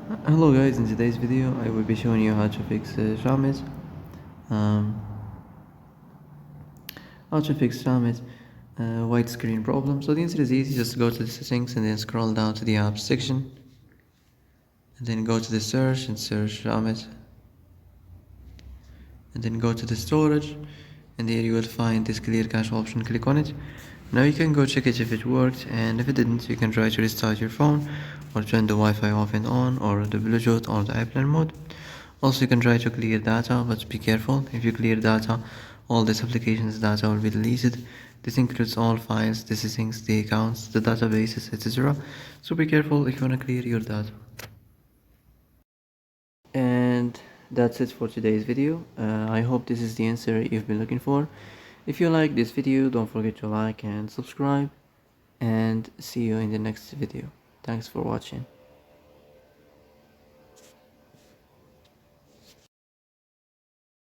Hello guys, in today's video I will be showing you how to fix Chamet. Um, how to fix Chamet white screen problem. So the answer is easy, just go to the settings and then scroll down to the apps section. And then go to the search and search Chamet. And then go to the storage and there you will find this clear cache option, click on it. Now you can go check it if it worked, and if it didn't you can try to restart your phone or turn the Wi-Fi off and on, or the Bluetooth or the airplane mode. Also you can try to clear data, but be careful, if you clear data all this application's data will be deleted. This includes all files, the settings, the accounts, the databases, etc. So be careful if you want to clear your data. And that's it for today's video. I hope this is the answer you've been looking for. If you like this video, don't forget to like and subscribe, and see you in the next video. Thanks for watching.